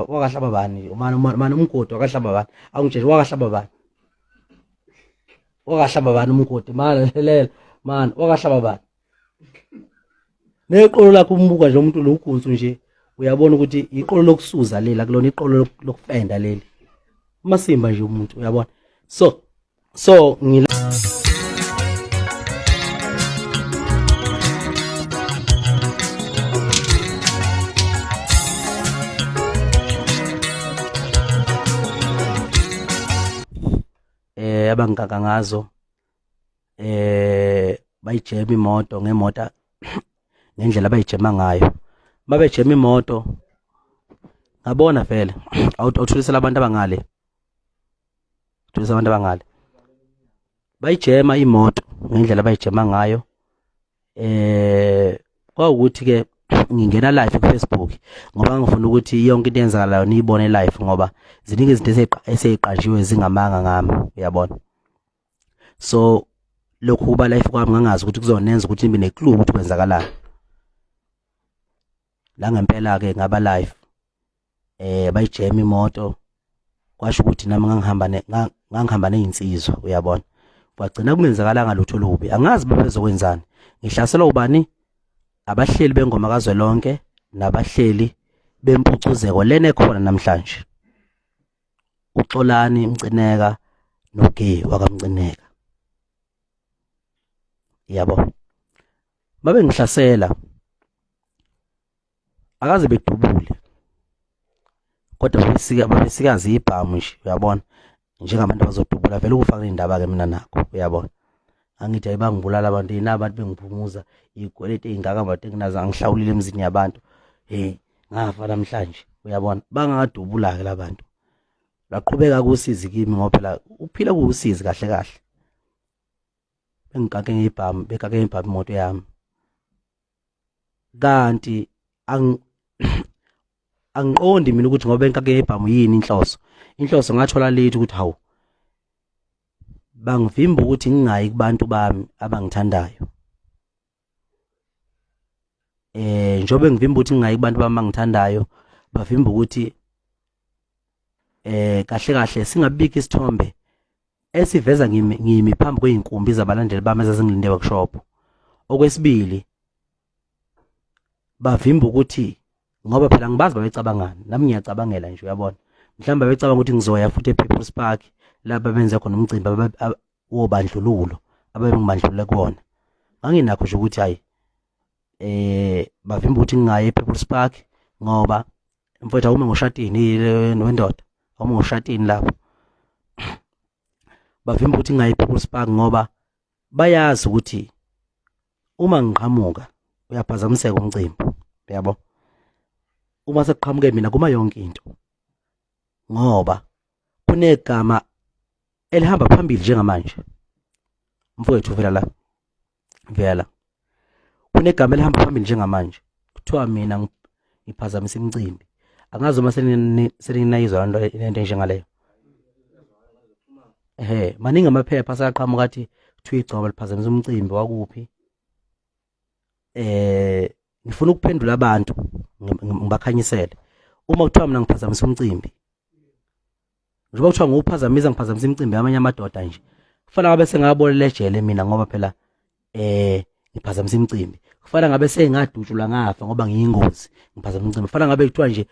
wakahlaba bani mani umgodi wakahlaba bani angitshela wakahlaba bani umgodi mani lelela mani wakahlaba bani neqolo lakho umbuka nje umuntu lo ugunsu nje uyabona ukuthi iqolo lokusuza lela kulona iqolo lokufenda leli masimba nje umuntu uyabona so ngila abangaka ngazo bayijema imoto ngemoto ngendlela bayijema ngayo babejema imoto ngabona vele awuthulisela abantu abangale bayijema imoto ngendlela bayijema ngayo kwawukuthi ke ngingena live ku Facebook ngoba ngifuna ukuthi yonke into eyenzakalayo niyibone live ngoba ziningi izinto eseyiqajiwe zingamanga ngami uyabona so lokhu kuba live kwami ngangazi ukuthi kuzonenza ukuthi nibe neclue ukuthi kwenzakalani la ngempela ke ngaba live bayijema imoto kwasho ukuthi nami ngangihamba nezinsizwa uyabona kwagcina kungenzakalanga lutho lubi angazi babezokwenzani ngihlaselwa ubani abahleli bengoma kazwelonke nabahleli bempucuzeko lene khona namhlanje uXolani Mcineka wakamcineka yabo babe ngihlasela akaze bedubule kodwa babesikazi ibhamu nje uyabona njengabantu abazodubula vele ukufaka indaba ke mina nakho uyabona angithi ayibangibulala abantu inabantu bengiphumuza igwelete ingaka abantu enginaza ngihlawulile emzini yabantu ngafa namhlanje uyabona bangadubula ke labantu baqhubeka kusizi kimi ngoba phela uphila kuusizi kahle bengikake ngebhamu imoto yami kanti angiqondi mina ukuthi ngoba ngikake ngebhamu yini inhloso ngathola lethi ukuthi hawu bangivimba ukuthi ngingayi kubantu bami abangithandayo njobe ngivimba ukuthi ngingayi kubantu bami abangithandayo bavimba ukuthi kahle singabiki isithombe esiveza ngimi phambi kweinkumbi zabalandeli bami ezazingilinde workshop okwesibili bavimba ukuthi ngoba phela ngibazi babecabangani nami ngiyacabangela nje uyabona mhlawumbe babecabanga ukuthi ngizoya futhi ePeople's Park lapha benze khona umcimbi wobandlululo ababengibandlulule kuona anginakho nje ukuthi hayi bavimba ukuthi ngingayi ePeople's Park ngoba mfowethu uma ngoshadini wendoda uma ngoshadini lapho bavimba ukuthi ngingayi ePeople's Park ngoba bayazi ukuthi uma ngiqhamuka uyaphazamiseka umcimbi yabo uma sekuqhamuke mina kuma yonke into ngoba kunegama elihamba phambili njengamanje mfowethu vela kunegama elihamba phambili njengamanje kuthiwa mina ngiphazamisa imicimbi angazi uma seninayizwa lento enjengaleyo maningi amaphepha asaqhamuka athi kuthiwa igcoma liphazamisa umcimbi wakuphi ngifuna ukuphendula abantu ngibakhanyisele uma kuthiwa mina ngiphazamisa umcimbi njengoba kuthiwa ngiphazamisa imicimbi yamanye amadoda nje kufanele ngabe sengabolele ejele mina ngoba phela ngiphazamisa imicimbi kufanele ngabe sengadutshulwa ngafa ngoba ngiyingozi ngiphazamisa imicimbi kufanele ngabe kuthiwa nje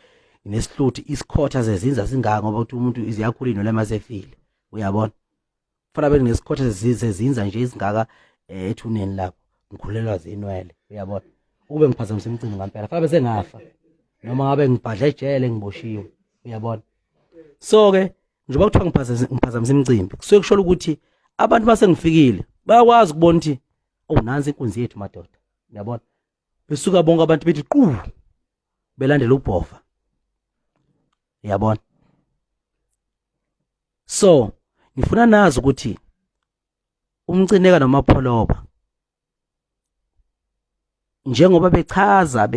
nesihluthi isikhotha zezinza singaka ngoba uthi umuntu iziyakhulino lemasefile uyabona kufanele ngabe nesikhotha zezinza nje izingaka ethuneni lapho ngikhulelwa zinwele uyabona ukube ngiphazamisa imicimbi ngempela kufanele sengafa noma ngabe ngibhadla ejele ngiboshiwe uyabona so ke njengoba kuthiwa ngiphazamisa imicimbi kusuke kusho ukuthi abantu basengifikile bayakwazi ukubona ukuthi nansi inkunzi yethu madoda uyabona besuka bonke abantu bethi qhu belandela ubhova uyabona so ngifuna nazi ukuthi umcineka nomapholoba njengoba bechaza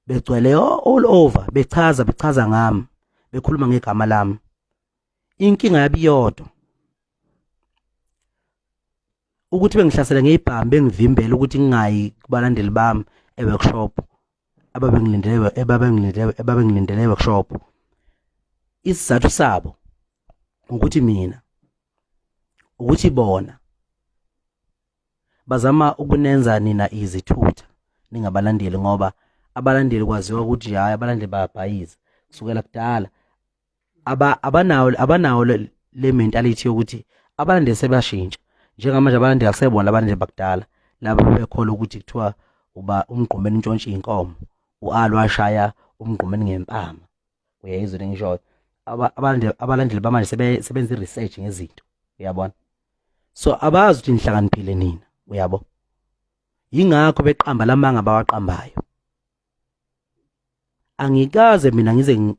begcwele all over bechaza ngami bekhuluma ngegama lami inkinga yabiyodwa ukuthi bengihlasela ngebhambe bengivimbela ukuthi ngingayi kubalandeli bami eworkshop ababengilindele workshop. Isizathu sabo ukuthi bona bazama ukunenza nina izithutha ningabalandeli, ngoba abalandeli kwaziwa ukuthi hayi abalandeli bayabhayiza kusukela kudala. Abanawo le mentality yokuthi abalandeli sebashintsha. Njengamanje abalandeli akusebona abalandeli bakudala laba bebekhola ukuthi kuthiwa uba umgqumeni intshontshe inkomo, ualwashaya umgqumeni ngempama. Uyayizwa ngisho abalandeli bamanje sebenza research ngezinto, uyabona. So abazi ukuthi nihlakaniphile nina, uyabo. Yingakho beqamba lamanga bawaqambayo. Angikaze mina ngize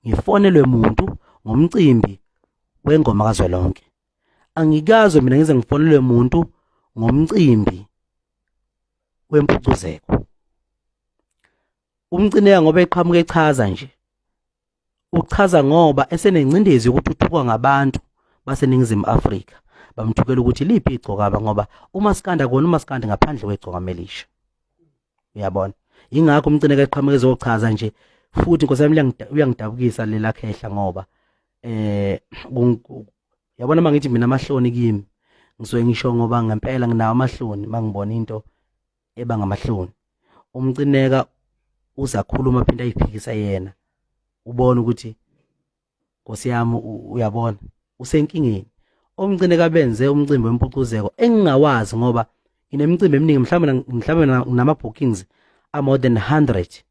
ngifonelwe umuntu ngomcimbi wengoma kazwelonke. Angikaze mina ngize ngifonelwe umuntu ngomcimbi wempucuzeko. Umcineka ngoba eqhamuke echaza nje, uchaza ngoba esenencindezi yokuthuthuka ngabantu baseningizimu Afrika. Bamthukela ukuthi liphi Igcokama, ngoba uMaskand akona uMaskand ngaphandle kweGcokama elisha, uyabona. Yingakho umcineka eqhamuke ezochaza nje. Futhi Nkosi yami uyangidabukisa lela khehla ngoba yabona mangithi mina amahloni kimi ngisuke ngisho ngoba ngempela nginawo amahloni mangibona into eba ngamahloni. Umcineka uzakhuluma phinda ayiphikisa yena, ubona ukuthi Nkosi yami uyabona usenkingeni. Umcineka benze umcimbi wempucuzeko engingawazi ngoba inemicimbi eminingi, mhlawumbe nama bookings more than 100.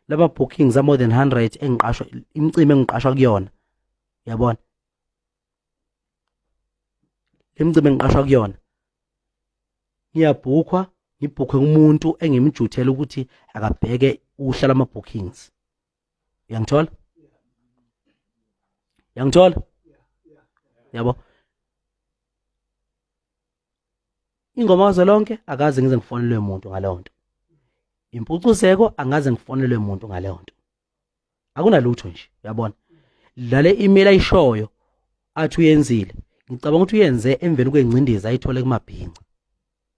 Laba bookings more than 100 engiqashwa, imicimbi engiqashwa kuyona, uyabona. Imicimbi engiqashwa kuyona ngiyabhukhwa, ngibhukhwe umuntu engimjuthela ukuthi akabheke uhla lama bookings. Uyangithola? Yabo. Ingoma kazwelonke akaze ngize ngifonelwe umuntu ngaleyo nto. Impucuzeko angaze ngifonelwe umuntu ngaleyo nto. Akunalutho nje, uyabona. Lale email ayishoyo athi uyenzile, ngicabanga ukuthi uyenze emveni kwencindezi ayithole kumabhinqa,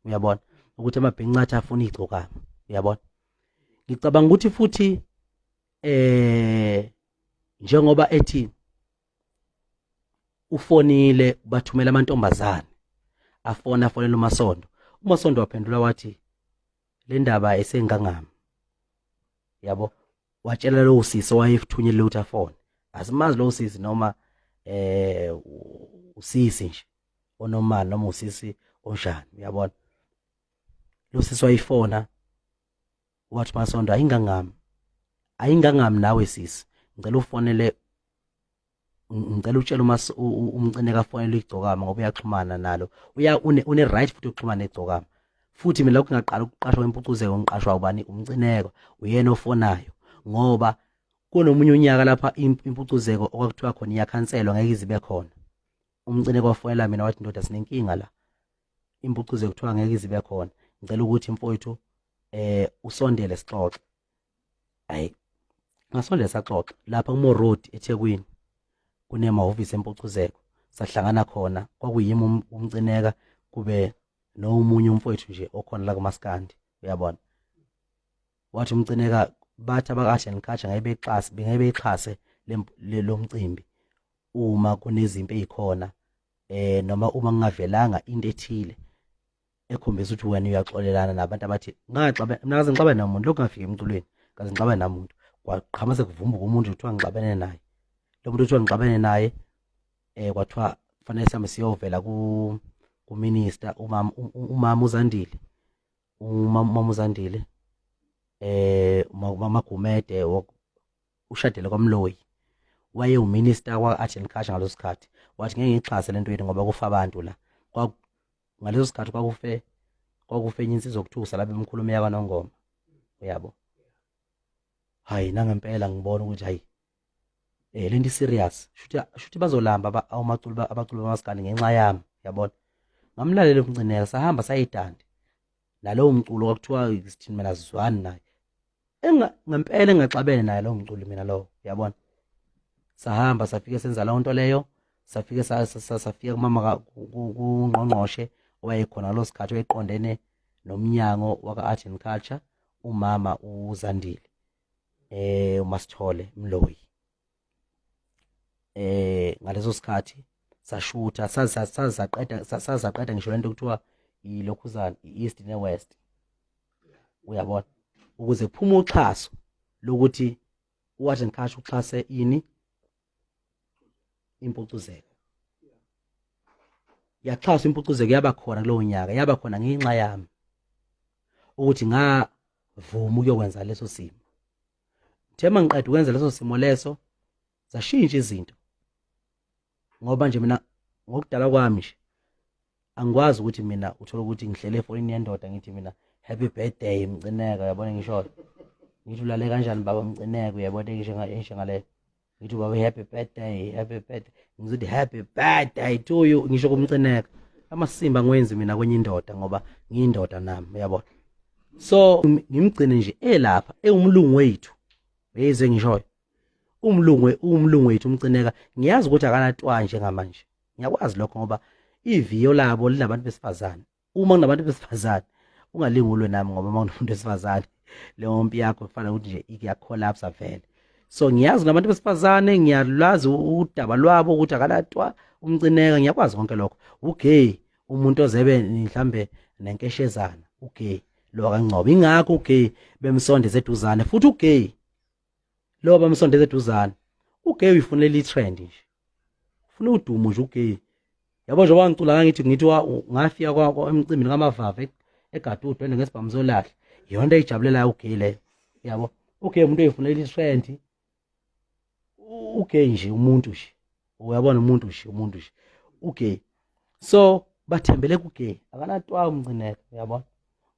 uyabona, ukuthi amabhinqa athi afuna Igcokama, uyabona. Ngicabanga ukuthi futhi njengoba ethi ufonile bathumela amantombazane, afonela uMasondo waphendula wathi le ndaba esengangami, yabo. Watshela lo sisi wayethunyelwe ukuthi afone. Asimazi lo sisi noma usisi nje onomali noma usisi onjani, uyabona. Lo sisi wayifona wathi Masondo ayingangami nawe sisi, ngicela ufonele, ngicela utshela umcineka afonele Igcokama ngoba uyaxhumana nalo, une right futhi ukuxhumana neGcokama. Futhi mina lokho ngaqala ukuqashwa kwempucuzeko ngiqashwa ubani? Umcineka, uyena ofonayo, ngoba kunomunye unyaka lapha impucuzeko okwakuthiwa khona iyakhanselwa ngeke izibe khona. Umcineka wafonela mina wathi ndoda sinenkinga la, impucuzeko kuthiwa ngeke izibe khona, ngicela ukuthi mfowethu usondele sixoxe. Hayi, ngasondela saxoxa lapha kuMo Road eThekwini, kunemahhovisi empucuzeko, sahlangana khona. Kwakuyimi umcineka kube nomunye umfowethu nje okhona la kuMaskand, uyabona. Wathi umcineka bathi abakashenikatsha ngayibexhase lo mcimbi uma kunezimpi ezikhona, noma uma ngingavelanga into ethile ekhombisa ukuthi wena uyaxolelana nabantu abathi ngaze ngixabane namuntu. Lokho ngafika emculweni kaze ngixabane namuntu, kwaqhama sekuvumbuka umuntu kuthiwa ngixabene naye. Lo muntu kuthiwa ngixabene naye kwathiwa kufanele sihambe siyovela kuminister umama uZandile, Magumede ushadele kwaMloyi, waye uminister kwa-Agriculture ngaleso sikhathi. Wathi ngeke ngixhase lento yethu ngoba kufa abantu la. Ngaleso sikhathi kwakufe enye insizwa okuthusa lapha emkhulumo yakwaNongoma, uyabo. Hayi nangempela ngibona ukuthi hayi lento serious, shuthi bazolamba abaculi bamaskandi ngenxa yami, yabona. Ngamlalela umcineka, sahamba sayidandi nalowo mculo kwakuthiwa isithini mina sizwani naye. Ngempela engaxabene naye lo mculi mina lo, yabona. Sahamba safike senza leyo nto leyo, safike safika kumama kuNgqongqoshe owayekhona lo sikhathi oyeqondene nomnyango waka-Art and Culture, umama uZandile uMasithole Mloyi ngaleso sikhathi sashutha sazaqeda ngisho lento kuthiwa ilokhuzana iEast neWest uyabona ukuze kuphuma uxhaso lokuthi uWatch and Cash uxhase ini impucuzeko yaxhasa impucuzeko yaba khona kulowo nyaka yaba khona ngenxa yami ukuthi ngavuma ukuyokwenza leso simo thema ngiqeda ukwenza leso simo leso zashintsha izinto ngoba nje mina ngokudala kwami nje angikwazi ukuthi mina uthola ukuthi ngihlele efonini yendoda ngithi mina happy birthday Mcineka uyabona ngisho ngithi ulale kanjani baba Mcineka uyabona ngisho ngale ngithi baba happy birthday ngizothi happy birthday to you ngisho kumcineka amasimba ngwenzi mina kwenye indoda ngoba ngiyindoda nami uyabona so ngimgcine nje elapha engumlungu wethu beze ngisho umlungu wethu umcineka ngiyazi ukuthi akanatwa njengamanje ngiyakwazi lokho ngoba iviyo labo linabantu besifazane uma kunabantu besifazane ungalingulwe nami ngoba uma unomuntu besifazane le mompi yakho kufanele ukuthi nje iyacollapse vele so ngiyazi nabantu besifazane ngiyalazi udaba lwabo ukuthi akalatwa umcineka ngiyakwazi konke lokho ugay umuntu ozebe mhlambe nenkeshezana ugay lo kaNgcobo ingakho ugay bemsondeze eduzane futhi ugay lo bamsondeze eduzane ugay uyifunela itrend nje ufuna udumo nje ugay yabo nje wangicula ngithi ngafika kwa emcimbini kamavava eGadudu ngesibhamu lahle yonke ejabulela ugay leyo yabo ugay umuntu oyifunela itrend ugay nje umuntu nje uyabona umuntu nje ugay so bathembele kugay akanatwa umcineka uyabona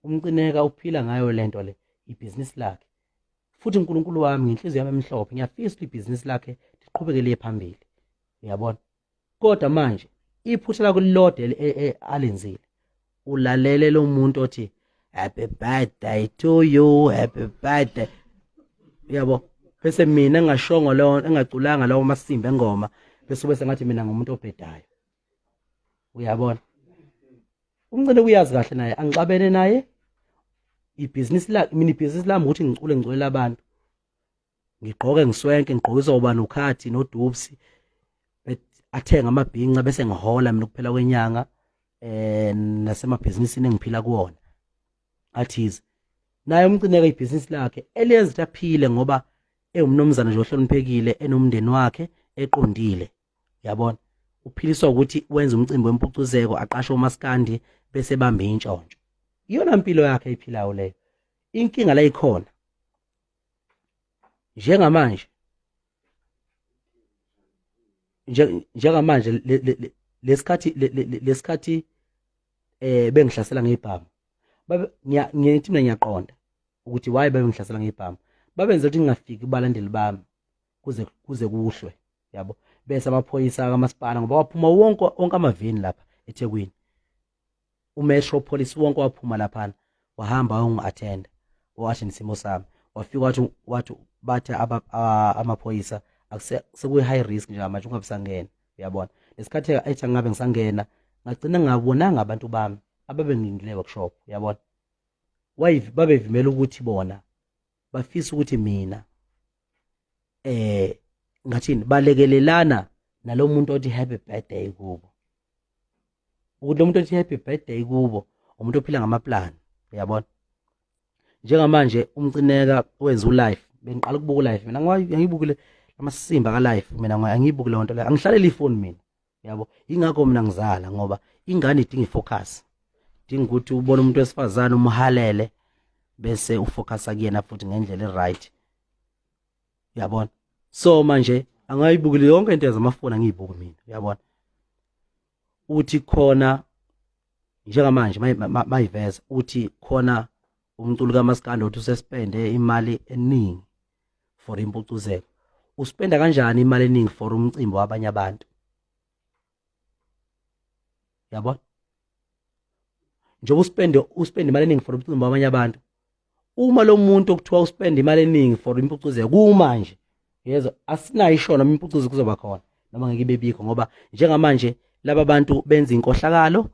umcineka uphila ngayo lento le ibusiness lakhe futhi uNkulunkulu wami ngenhliziyo yami emhlophe ngiyafisa ibusiness lakhe liqhubekele phambili uyabona kodwa manje iphutha lakho lilode alenzile ulalele lo muntu othi happy birthday to you happy birthday yabo bese mina ngashongo lo engaculanga lawo masimba engoma bese ngathi mina ngumuntu obhedayo uyabona umncane uyazi kahle naye angixabene naye ibusiness la mina ibusiness lami ukuthi ngiculela abantu ngigqoke ngiswenke ngigqokisa ubani ukhathi nodubsi athenga amabhinqa bese ngihola mina kuphela kwenyanga nasemabhizinisini engiphila kuwona athize naye umcineka ibusiness lakhe eliyenza ukuthi aphile ngoba umnomzana nje ohloniphekile enomndeni wakhe eqondile uyabona uphiliswa ukuthi wenza umcimbi wempucuzeko aqashe uMaskand bese bambe intshontsho iyona impilo yakhe iphilayo leyo inkinga la ikhona njengamanje lesikhathi bengihlasela ngebhamu ngithi mina ngiyaqonda ukuthi why bengihlasela ngebhamu babenza ukuthi ngingafiki kubalandeli bami kuze kuhlwe yabo bese amaphoyisa kaMasipala ngoba waphuma wonke amaveni lapha eThekwini uMetropolis wonke waphuma lapha wahamba ungi-attenda wathi nisimo sami wafika wathi bathe amaphoyisa sekuyi high risk nje manje ungabisangena uyabona lesikhathi ethi ngabe ngisangena ngagcina ngabonanga abantu bami ababengingile workshop uyabona babevimela ukuthi bona bafisa ukuthi mina ngathini balekelelana nalomuntu othi happy birthday kubo ukuthi lo muntu othi happy birthday kubo umuntu ophila ngamaplan uyabona njengamanje umcineka wenza ulive bengiqala ukubuka ulive mina ngiyibukile amasimba ka live mina angiyibuki le nto le angihlaleli ifoni mina yabo ingakho mina ngizala ngoba ingane idinga ifocus dinga ukuthi ubone umuntu wesifazane umhalele bese ufocus kuyena futhi ngendlela right uyabona so manje angayibukile yonke into yazamafoni angiyibuki mina uyabona uthi khona njengamanje mayiveza uthi khona umculo kaMaskand uthi usespende imali eningi for impucuzeko uspenda kanjani imali eningi for umcimbi wabanye abantu yabona njengoba uspende imali eningi for umcimbi wabanye abantu uma lo muntu okuthiwa uspende imali eningi for impucuzeko kumanje yezwa asinayo ishona impucuzeko kuzoba khona noma ngeke bebikho ngoba njengamanje laba bantu benza inkohlakalo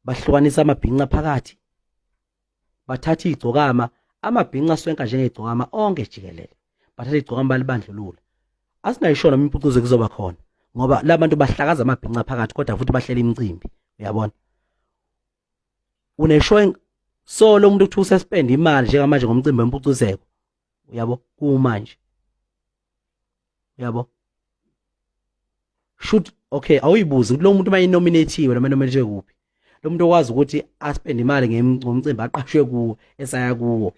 bahlukanisa amabhinqa phakathi bathatha Igcokama amabhinqa swenka njengegcokama onke jikelele bathatha igcokama balibandlulula asinayishona impucuzo kuzoba khona ngoba labantu bahlakaza amabhinqa phakathi kodwa futhi bahlela imicimbi uyabona uneshow so lo muntu uthi ususpend imali njengamanje ngomcimbi wempucuzeko uyabo kumanje uyabo should okay awuyibuza ukuthi lo muntu mayinominatiwe noma nominate kuphi lo muntu okwazi ukuthi aspend imali ngomcimbi aqashwe kuwo esaya kuwo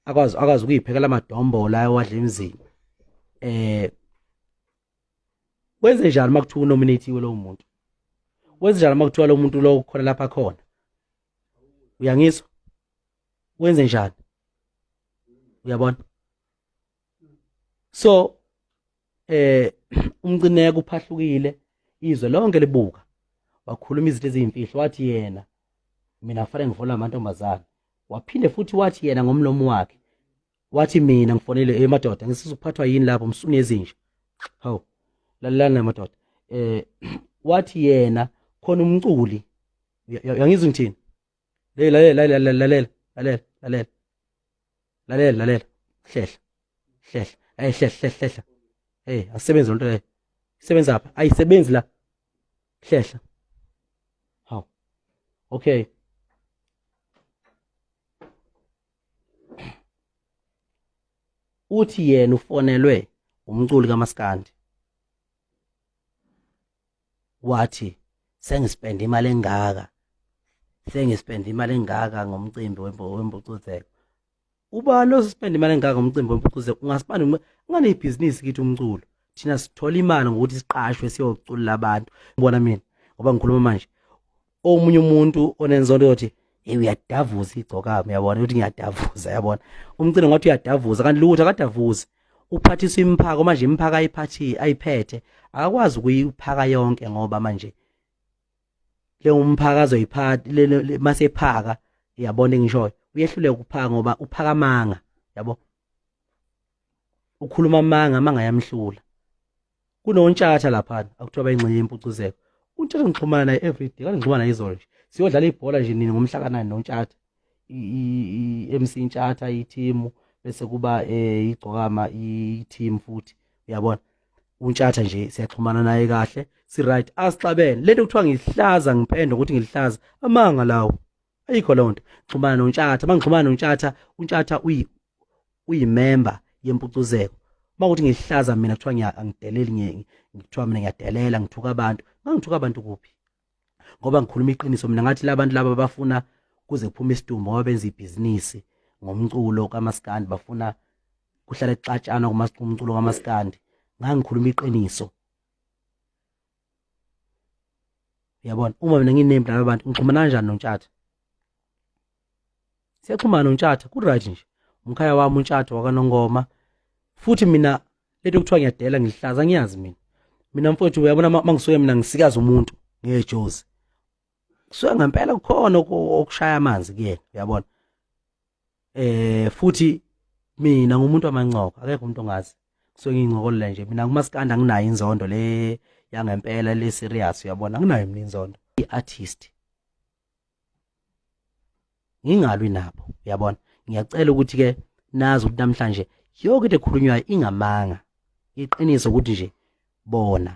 akwazi ukuyiphekela amadombo la wadla emzini wenze njani makuthiwa unominatiwe lo muntu wenze njani makuthiwa lo muntu lo khona lapha khona uyangizwa wenze njani uyabona so Mcineka uphahlukile izwe lonke libuka wakhuluma izinto ezimfihlo wathi yena mina kufanele ngifonele amantombazana waphinde futhi wathi yena ngomlomo wakhe wathi mina ngifonele emadoda ngisizuphathwa yini lapho msuni ezinje hawu lalana madoda wathi yena khona umculi uyangizwa ngithini lalela hlehla hey asebenza lonto le isebenza apha ayisebenzi la hlehla haw okay uthi yena ufonelwe umculi kaMaskand wathi sengispend imali engaka ngomcimbi wempucuzeko ubani ospend imali engaka ngomcimbi wempucuzeko ungaspanda ngane ibhizinisi kithi umculo thina sithola imali ngokuthi siqashwe siyoculela abantu ngibona mina ngoba ngikhuluma manje omunye umuntu onenzondo yothi hey uyadavuza Igcokama uyabona ukuthi ngiyadavuza yabona umcimbi ngathi uyadavuza kanti lutho akadavuza uphathiswa imphako manje imphaka ayiphethe akakwazi ukuyiphaka yonke ngoba manje le umphaka azoyiphatha mase ephaka yabona ngisho uyehluleka ukuphaka ngoba uphaka amanga yabo ukhuluma amanga yamhlula kunontshata lapha akuthiwa bayingcenye impucuzeko untshata ngixhumana naye everyday kanti ngixhumana naye izolo nje siyodlala ibhola nje nini ngomhla kanani nontshata MC Ntshata i-team bese kuba Igcokama i-team futhi uyabona untshata nje siyaxhumana naye kahle si right asixabene lento kuthiwa ngihlaza ngipenda ukuthi ngilihlaza amanga lawo ayikho lonto xhumana nontshata mangixhumana nontshata untshata uyimember yempucuzeko makuthi ngihlaza mina kuthiwa angideleli ngithiwa mina ngiyadelela ngithuka abantu ngangithuka abantu kuphi ngoba ngikhuluma iqiniso mina ngathi labantu laba bafuna kuze kuphume isidumbu ngoba benza ibhizinisi ngomculo kaMaskand bafuna kuhlala exatshana kumculo kaMaskand ngangikhuluma iqiniso yabona uma mina nginembi labantu ngixhumana kanjani nontshata siyaxhumana nontshata ku right nje umkhaya wami untshata wakaNongoma futhi mina letho kuthiwa ngiyadela ngihlaza ngiyazi mina mfowethu uyabona mangisuke mina ngisikaza umuntu ngejozi kusuka ngempela kukhona okushaya amanzi kuyena uyabona futhi mina ngumuntu wamancoko akekho umuntu ongazi kusuke ngingcokolela nje mina kuMaskand anginayo inzondo le yangempela le serious uyabona anginayo mina inzondo iartist ngingalwi nabo uyabona ngiyacela ukuthi ke nazi ukuthi namhlanje yonke into ekhulunywayo ingamanga iqiniso ukuthi nje bona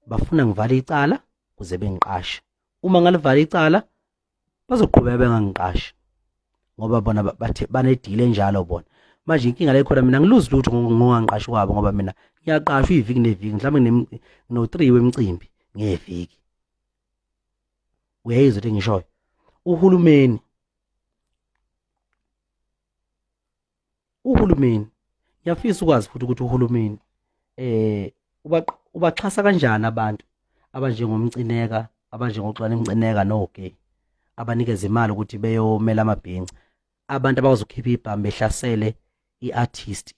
bafuna ngivale icala kuze bengiqashe uma ngalivala icala bazoqhubeka bengangiqashi ngoba bona bathe banedeal enjalo bona manje inkinga la ikhona mina ngiluzi lutho ngongangiqashi kwabo ngoba mina ngiyaqashwa iviki neviki mhlawumbe no 3 wemicimbi ngeviki uyayizwa ukuthi ngishoyo uhulumeni ngiyafisa ukwazi futhi ukuthi uhulumeni ubaxhasa kanjani abantu abanjengomcineka abanjengoxolani Mcineka no-gay abanikeza imali ukuthi beyomela amabhinca abantu abazokhipha ibhambe behlasele iartist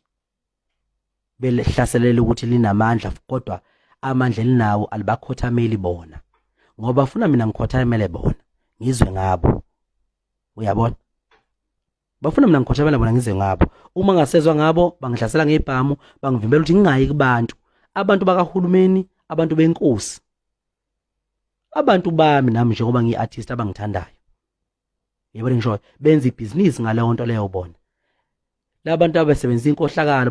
behlaselele ukuthi linamandla kodwa amandla elinawo alibakhothameli bona ngoba bafuna mina ngikhothamele bona ngizwe ngabo uyabona bafuna mina ngikhothamele bona ngizwe ngabo uma ngasezwe ngabo bangihlasela ngebhamu bangivimbela ukuthi ngingayi kubantu abantu bakahulumeni abantu benkosi abantu bami nami njengoba ngiartist abangithandayo yebo ngisho benza ibhizinisi ngaleyo nto leyo bona labantu abasebenzisa inkohlakalo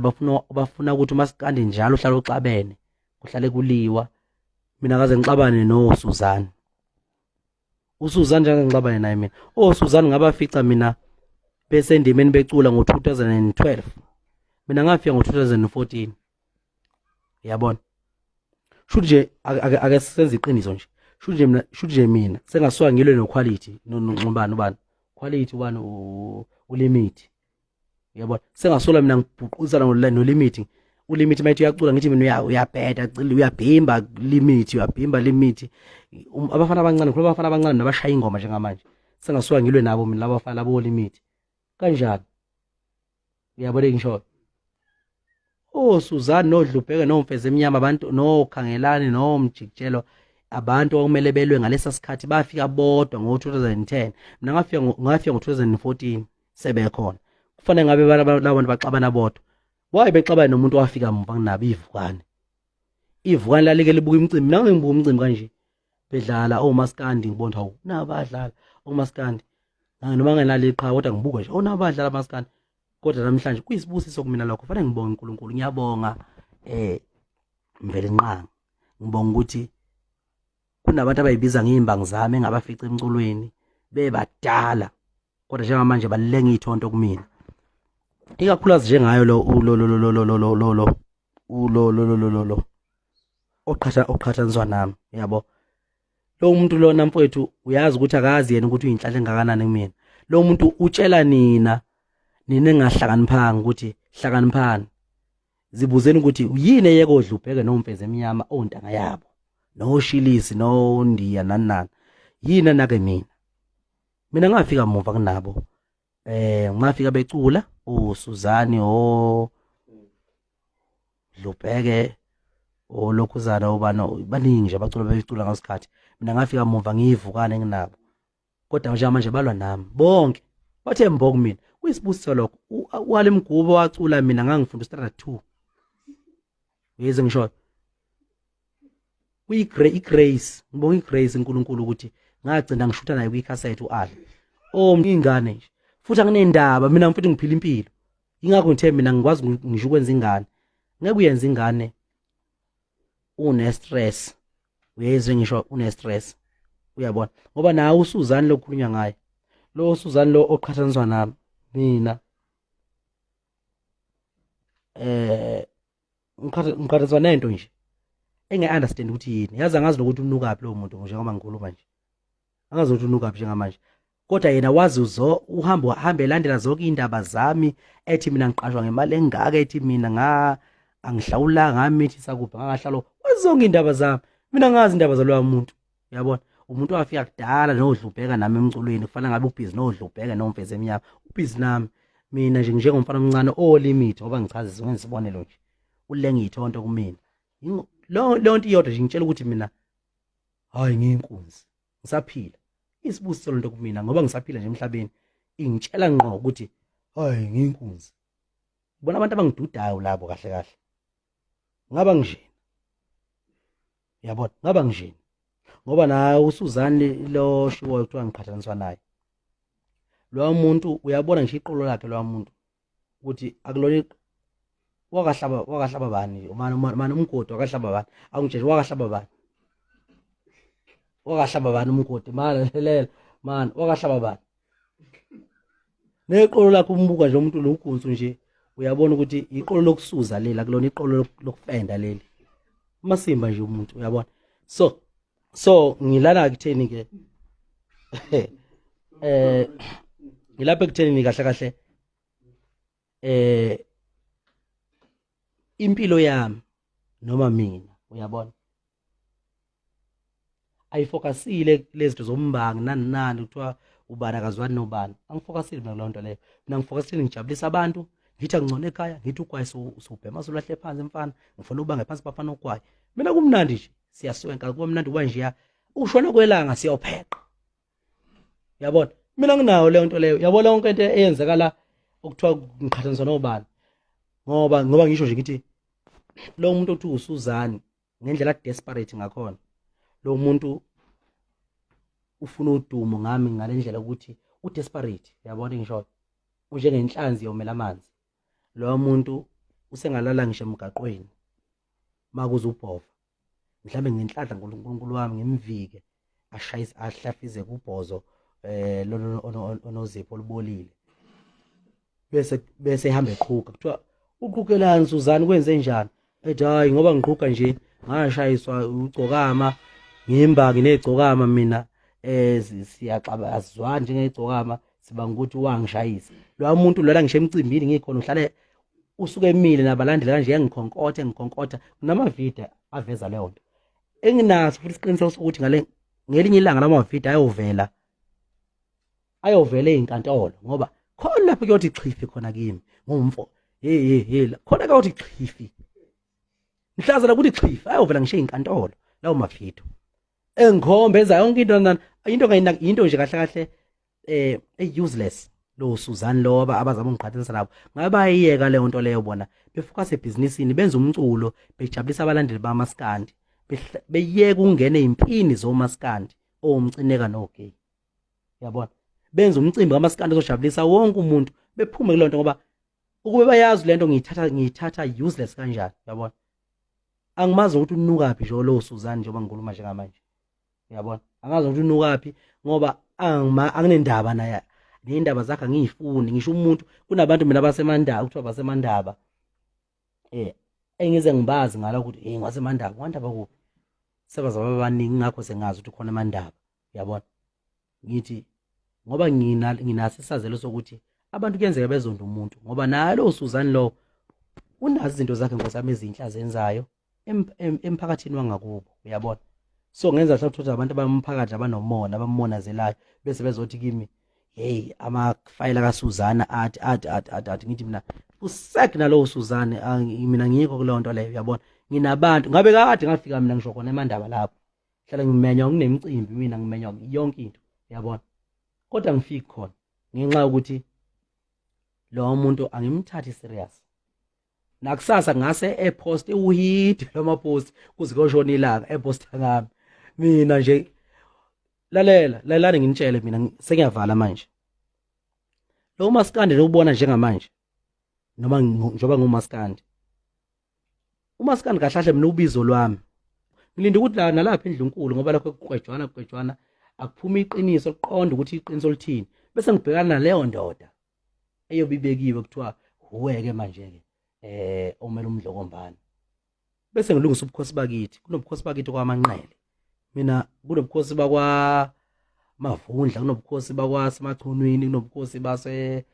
bafuna ukuthi uMaskandi njalo uhlala uxabene kuhlale kuliwa mina kaze ngixabane noSuzan uSuzan njenge ngixabane naye mina Suzan ngabafica mina besendimeni becula ngo2012 mina ngafika ngo2014 yabona shuthi nje ake senze iqiniso nje shuthi nje mina sengaswa ngilwe no quality nonxubani ubani quality ubani ulimit yabona sengasola mina ngibhuquzana no limit ulimit mayithi uyacula ngithi mina uyabheda cila uyabhimba limit abafana abancane khona abafana abancane nabashaya ingoma njengamanje sengasuka ngilwe nabo mina labafana labo limit kanjani uyabona ngisho Suzan noDlubheke nomfeze eminyama abantu noKhangelani nomjikijelo abantu okumele belwe ngalesa sikhathi bafika bodwa ngo2010 mina ngafika ngo2014 sebekhona kufanele ngabe labantu baxabana bodwa waye bexabana nomuntu wafika mva kunabo ivukane lalike libuka imicimbi mina ngibuka umcimbi kanje bedlala Maskand ngibona hawu nabadlala Maskand noma ngenali iqha kodwa ngibuka nje nabadlala Maskand kodwa namhlanje kuyisibusiso kumina lokho kufanele ngibonge uNkulunkulu ngiyabonga mvele nqanga ngibonga ukuthi kunabantu abayibiza ngimbangi zami engabafica emculweni bebadala kodwa njengamanje balilenga ithonto kumina ikakhulukazi njengayo lo oqhathaniswa nami yabo lo muntu lo namfowethu uyazi ukuthi akazi yena ukuthi uyinhlahla engakanani kumina lo muntu utshela nina engahlakaniphanga ukuthi hlakaniphani zibuzeni ukuthi yini eyekodlubheke nomfeze eminyama ontanga yabo noShilisi noNdiya nani yini nake mina ngafika muva kunabo ngafika becula uSuzani Dlubheke lokhuzana ubana baningi nje abacula becula ngasikhathi mina ngafika muva ngiyivukane nginabo kodwa manje balwa nami bonke bathe mboko mina kuyisibusiso lokho wale mgubo wacula mina ngangifunda standard 2 uyeze ngisho igrace ngibonga igrace uNkulunkulu ukuthi ngagcina ngishutha naye kwicassette uAli ingane nje futhi anginendaba mina mfethu ngiphila impilo ingakho ngithe mina ngikwazi ngisho ukwenza ingane ngeke uyenza ingane une stress uyezwe ngisho une stress uyabona ngoba nawe uSuzan lokhulunywa ngaye lo Suzan lo oqhathaniswa nami mina ngikhathazwa nento nje engaunderstand ukuthi yini yazi angazi nokuthi unukaphi lo muntu njengoba ngikhuluma nje angazi ukuthi unukaphi njengamanje kodwa yena wazi uhambe elandela zonke indaba zami ethi mina ngiqashwa ngemali engaka ethi mina angihlawula ngamithi sakupha ngahlalo wazonke indaba zami mina ngazi indaba zalowa muntu yabona umuntu wafika kudala noDlubheka nami emculweni kufanele ngabe ubhizi noDlubheka nomfeze eminyama ubhizi nami mina nje njengomfana omncane olimit ngoba ngichaza ngenza isibonelo nje ulenga ithonto kumina lo nto iyodwa nje ngitshela ukuthi mina hayi ngiyinkunzi ngisaphila isibusiso lonto kumina ngoba ngisaphila nje emhlabeni ingitshela ngqo ukuthi hayi ngiyinkunzi bona abantu abangidudayo labo kahle kahle ngaba nje yabona ngaba nje ngoba naye uSuzan lo shiwo kuthiwa ngiqhathaniswa naye lo muntu uyabona nje iqolo lakhe lo muntu ukuthi akulona wakahlaba bani manje umgodi wakahlaba bani angitshela wakahlaba bani umgodi manje lelela man wakahlaba bani neqolo lakhe umbuka nje umuntu lo ugunsu nje uyabona ukuthi iqolo lokusuza lela kulona iqolo lokufenda leli masimba nje umuntu uyabona so ngilana kutheni ke ngilapha ekutheni kahle kahle impilo yami noma mina uyabona ayifocusile lezi zinto zombangi nani kuthiwa ubani akazwani nobani angifocusile mina kuloo nto leyo mina ngifocusile ngijabulisa abantu ngithi angcono ekhaya ngithi ugwayi sobhema solahle phansi mfana ngifuna uba ngephansi bafana ugwayi mina kumnandi nje siyaswenka kuba mnandi kuba nje ushona kwelanga siyopheqa yabona mina nginayo leyo nto leyo yabona yonke into eyenzekala okuthiwa ngiqhathaniswa nobani ngoba ngisho nje ngithi lo muntu othi uSuzan ngendlela desperate ngakhona lo muntu ufuna udumo ngami ngalendlela ukuthi udesperate, uyabona ngisho njengenhlanzi yomela amanzi. Lo muntu usengalala ngisho emgaqweni makuze ubhova, mhlawumbe ngenhlanhla ngoNkulunkulu wami ngimvike ahlafize kubhozo lo onozipho olubolile, bese ehamba eqhuka kuthiwa uqhukelani Suzani kwenze njani, ethi hayi ngoba ngiqhuka nje ngashayiswa uGcokama ngimbaki neGcokama mina siyaxaba azizwani njengeGcokama siba ukuthi wangishayisa. Lo muntu lona ngisho emcimbini ngikhona uhlale usuke emile nabalandeli kanje ngikhonkotha kunamavideo aveza leyo nto enginaso futhi isiqiniseko sokuthi ngelinye ilanga lamavideo ayovela ezinkantolo ngoba khona lapho kuyothi chifi khona kimi ngumfo khona kuyothi chifi mhlazana ukuthi chifi ayovela ngisho ezinkantolo lawo mavideo engikhombe enza yonke into nje kahle useless lo Suzani lo abazama ungiqhathanisa nabo ngabe bayiyeka leyo nto leyo bona befocus ebhizinisini benza umculo bejabulisa abalandeli baMaskand beyeka ungena ezimpini zoMaskand Mcineka noUKhing, yabona benza umcimbi kaMaskand ozojabulisa wonke umuntu bephume kulo nto ngoba ukube bayazi lento ngiyithatha useless kanjani, yabona angimazi ukuthi unukaphi nje lo Suzani njengoba ngikhuluma njengamanje, yabona angazi ukuthi unukaphi ngoba anginendaba naye nendaba zakhe angiyifuni. Ngisho umuntu kunabantu mina basemandaba kuthiwa basemandaba engize ngibazi ngala ukuthi ngasemandaba wandaba kuphi sebazaba abaningi ngakho sengazi ukuthi khona emandaba, yabona ngithi ngoba nginaso isazelo sokuthi abantu kuyenzeka bezonda umuntu ngoba naye lo Suzani lo unazi izinto zakhe ngosami ezinhle azenzayo emphakathini wangakubo, uyabona. So ngenza mhlawumbe ukuthi abantu abamphakathi abanomona abamonazelayo bese bezothi kimi hey amafayila kaSuzana athi ngithi mina usek nalo Suzani mina ngikho kuleyo nto leyo, uyabona. Nginabantu ngabe kade ngafika mina ngisho khona emandaba lapho hlala ngimenywa nginemicimbi mina ngimenywa yonke into, uyabona. Kodwa ngifiki khona ngenxa yokuthi lo muntu angimthathi serious. Nakusasa ngase epost uhit lo mapost kuze koshona ilanga epost ngami mina nje lalelani nginitshele mina sengiyavala manje lo Maskand lokubona njengamanje noma njoba nguMaskand uMaskand kahlahle mina ubizo lwami ngilinde ukuthi la nalapha endlunkulu ngoba lakho kuqwejwana akuphuma iqiniso liqonda ukuthi iqiniso lithini bese ngibhekana naleyo ndoda eyobibekiwe kuthiwa uweke manje ke omela umdlokombane bese ngilungisa ubukhosi bakithi kunobukhosi bakithi kwaManqele mina kunobukhosi bakwa Mavundla kunobukhosi bakwa Semachunwini kunobukhosi base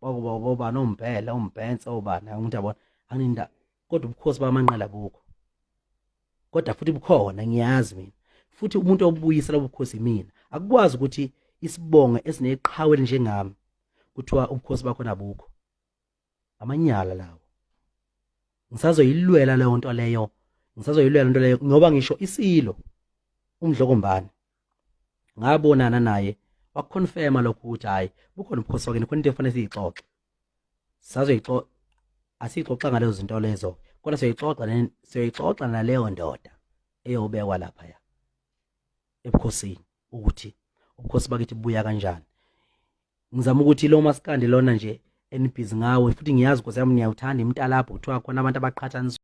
boba nomphela umbhense obana ngithi yabona anginda kodwa ubukhosi bakaManqele abukho kodwa futhi bukhona ngiyazi mina futhi umuntu obuyisa lobukhosi mina akukwazi ukuthi isibonge esineqhawe njengami kuthiwa ubukhosi bakho nabukho amanyala lawo ngisazoyilwela leyo nto leyo ngoba ngisho isilo umdlokombane ngabonana naye wakonfirma lokho ukuthi hayi bukhona ubukhosi wakhe khona into efanele siyixoxe sazoyixoxa asixoxa ngalezo zinto lezo kodwa siyoyixoxa naleyo ndoda eyobekwa lapha ya ebukhosini ukuthi ubukhosi bakithi buya kanjani. Ngizama ukuthi lo Maskand lona nje enibhizi ngawe futhi ngiyazi ukuthi yami niyawuthanda imtalapho kuthiwa khona abantu abaqhathaniswa